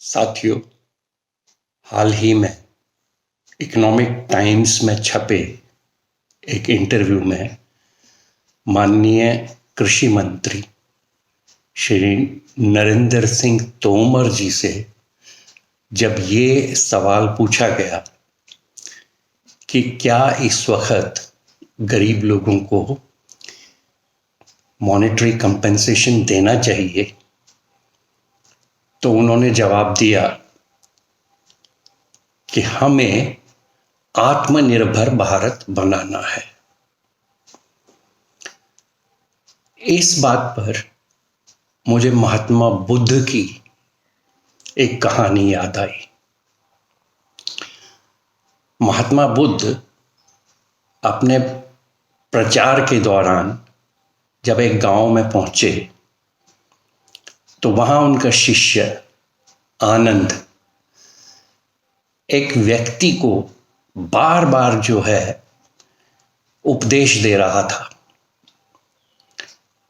साथियों, हाल ही में economic times में छपे एक इंटरव्यू में माननीय कृषि मंत्री श्री नरेंद्र सिंह तोमर जी से जब ये सवाल पूछा गया कि क्या इस वक्त गरीब लोगों को मॉनेटरी कंपेंसेशन देना चाहिए, तो उन्होंने जवाब दिया कि हमें आत्मनिर्भर भारत बनाना है। इस बात पर मुझे महात्मा बुद्ध की एक कहानी याद आई। महात्मा बुद्ध अपने प्रचार के दौरान जब एक गांव में पहुंचे तो वहां उनका शिष्य आनंद एक व्यक्ति को बार बार उपदेश दे रहा था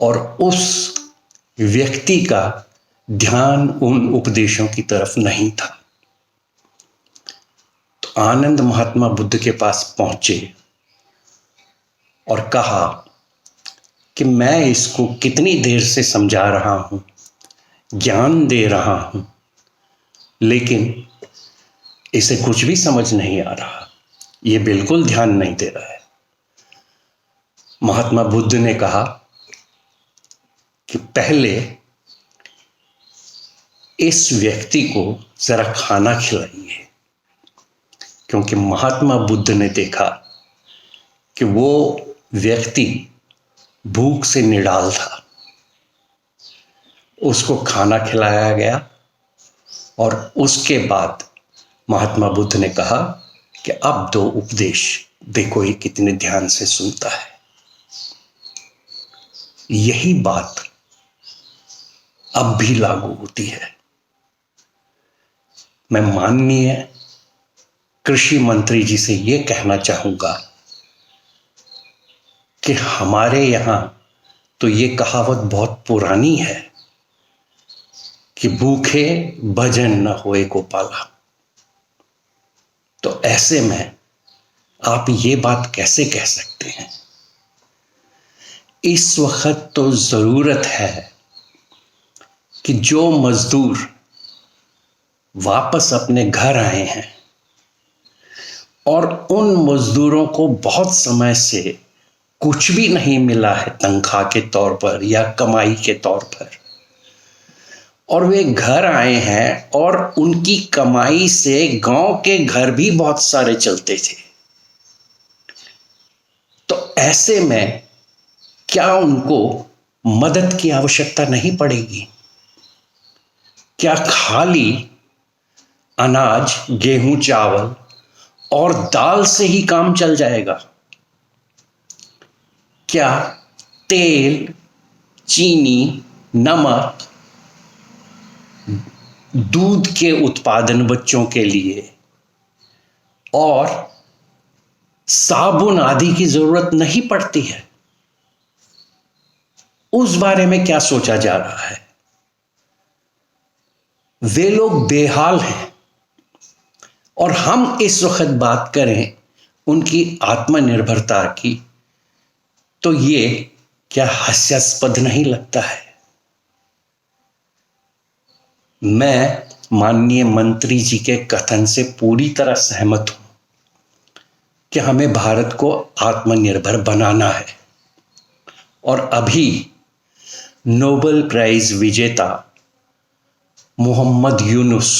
और उस व्यक्ति का ध्यान उन उपदेशों की तरफ नहीं था। तो आनंद महात्मा बुद्ध के पास पहुंचे और कहा कि मैं इसको कितनी देर से समझा रहा हूं, ज्ञान दे रहा हूं, लेकिन इसे कुछ भी समझ नहीं आ रहा, ये बिल्कुल ध्यान नहीं दे रहा है। महात्मा बुद्ध ने कहा कि पहले इस व्यक्ति को जरा खाना खिलाइए, क्योंकि महात्मा बुद्ध ने देखा कि वो व्यक्ति भूख से निडाल था। उसको खाना खिलाया गया और उसके बाद महात्मा बुद्ध ने कहा कि अब दो उपदेश, देखो ये कितने ध्यान से सुनता है। यही बात अब भी लागू होती है। मैं माननीय कृषि मंत्री जी से ये कहना चाहूंगा कि हमारे यहां तो ये कहावत बहुत पुरानी है कि भूखे भजन न होए गोपाला। तो ऐसे में आप ये बात कैसे कह सकते हैं? इस वक्त तो जरूरत है कि जो मजदूर वापस अपने घर आए हैं और उन मजदूरों को बहुत समय से कुछ भी नहीं मिला है तनख्वाह के तौर पर या कमाई के तौर पर, और वे घर आए हैं और उनकी कमाई से गांव के घर भी बहुत सारे चलते थे, तो ऐसे में क्या उनको मदद की आवश्यकता नहीं पड़ेगी? क्या खाली अनाज, गेहूं, चावल और दाल से ही काम चल जाएगा? क्या तेल, चीनी, नमक, दूध के उत्पादन बच्चों के लिए और साबुन आदि की जरूरत नहीं पड़ती है? उस बारे में क्या सोचा जा रहा है? वे लोग बेहाल हैं और हम इस वक्त बात करें उनकी आत्मनिर्भरता की, तो ये क्या हास्यास्पद नहीं लगता है? मैं माननीय मंत्री जी के कथन से पूरी तरह सहमत हूं कि हमें भारत को आत्मनिर्भर बनाना है। और अभी नोबेल प्राइज विजेता मोहम्मद यूनुस,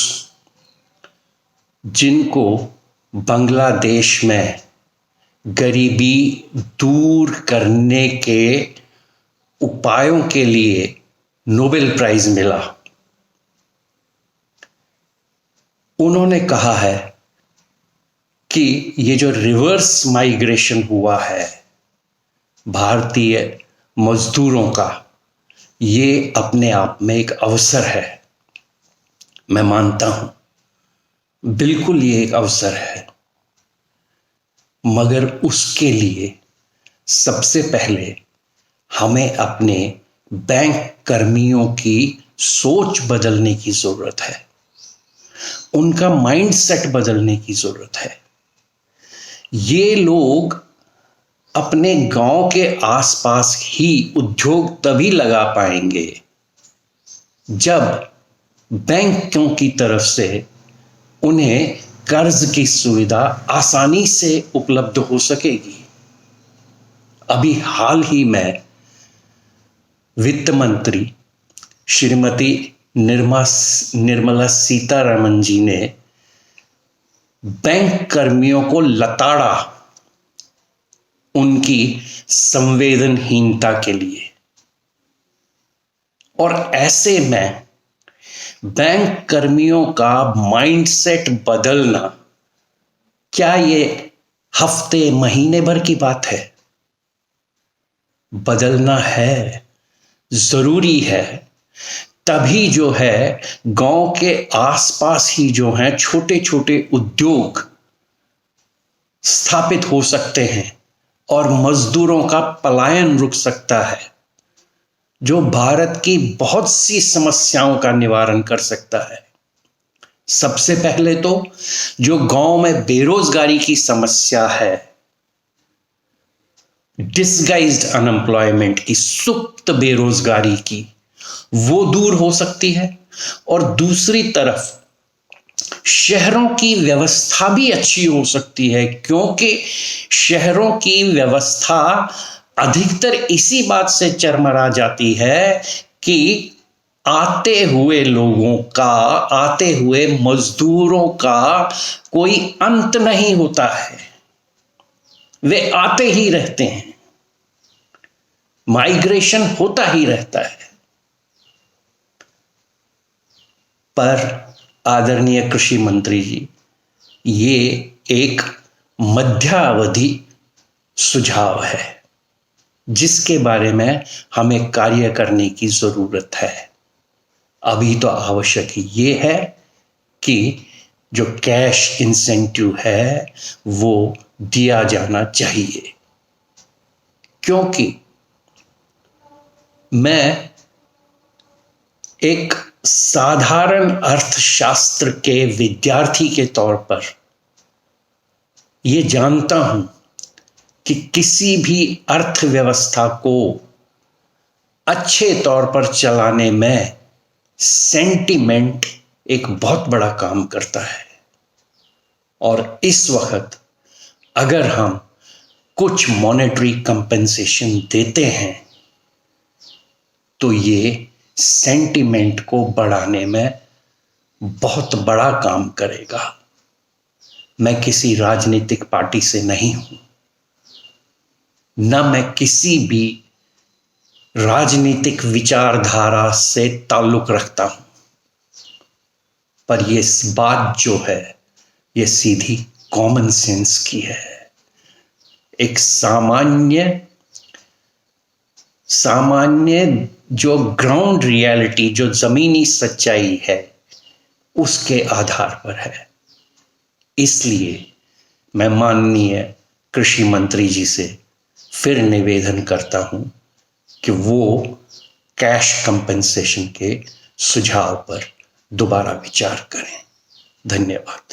जिनको बांग्लादेश में गरीबी दूर करने के उपायों के लिए नोबेल प्राइज मिला, उन्होंने कहा है कि ये जो रिवर्स माइग्रेशन हुआ है भारतीय मजदूरों का, ये अपने आप में एक अवसर है। मैं मानता हूं, बिल्कुल ये एक अवसर है, मगर उसके लिए सबसे पहले हमें अपने बैंक कर्मियों की सोच बदलने की जरूरत है। उनका माइंडसेट बदलने की जरूरत है। ये लोग अपने गांव के आसपास ही उद्योग तभी लगा पाएंगे जब बैंकों की तरफ से उन्हें कर्ज की सुविधा आसानी से उपलब्ध हो सकेगी। अभी हाल ही में वित्त मंत्री श्रीमती निर्मला सीतारमण जी ने बैंक कर्मियों को लताड़ा उनकी संवेदनहीनता के लिए, और ऐसे में बैंक कर्मियों का माइंडसेट बदलना क्या ये हफ्ते महीने भर की बात है? बदलना है, जरूरी है। तभी जो है गांव के आसपास ही जो है छोटे छोटे उद्योग स्थापित हो सकते हैं और मजदूरों का पलायन रुक सकता है, जो भारत की बहुत सी समस्याओं का निवारण कर सकता है। सबसे पहले तो जो गांव में बेरोजगारी की समस्या है, डिसगाइज्ड अनएम्प्लॉयमेंट की, सुप्त बेरोजगारी की, वो दूर हो सकती है। और दूसरी तरफ शहरों की व्यवस्था भी अच्छी हो सकती है, क्योंकि शहरों की व्यवस्था अधिकतर इसी बात से चरमरा जाती है कि आते हुए लोगों का, आते हुए मजदूरों का कोई अंत नहीं होता है, वे आते ही रहते हैं, माइग्रेशन होता ही रहता है। पर आदरणीय कृषि मंत्री जी, ये एक मध्यावधि सुझाव है जिसके बारे में हमें कार्य करने की जरूरत है। अभी तो आवश्यक ये है कि जो कैश इंसेंटिव है वो दिया जाना चाहिए, क्योंकि मैं एक साधारण अर्थशास्त्र के विद्यार्थी के तौर पर यह जानता हूं कि किसी भी अर्थव्यवस्था को अच्छे तौर पर चलाने में सेंटीमेंट एक बहुत बड़ा काम करता है। और इस वक्त अगर हम कुछ मॉनेटरी कंपेंसेशन देते हैं तो ये सेंटीमेंट को बढ़ाने में बहुत बड़ा काम करेगा। मैं किसी राजनीतिक पार्टी से नहीं हूं, न मैं किसी भी राजनीतिक विचारधारा से ताल्लुक रखता हूं, पर यह बात जो है यह सीधी कॉमन सेंस की है। एक सामान्य जो ग्राउंड रियलिटी, जो जमीनी सच्चाई है, उसके आधार पर है। इसलिए मैं माननीय कृषि मंत्री जी से फिर निवेदन करता हूं कि वो कैश कंपेंसेशन के सुझाव पर दोबारा विचार करें। धन्यवाद।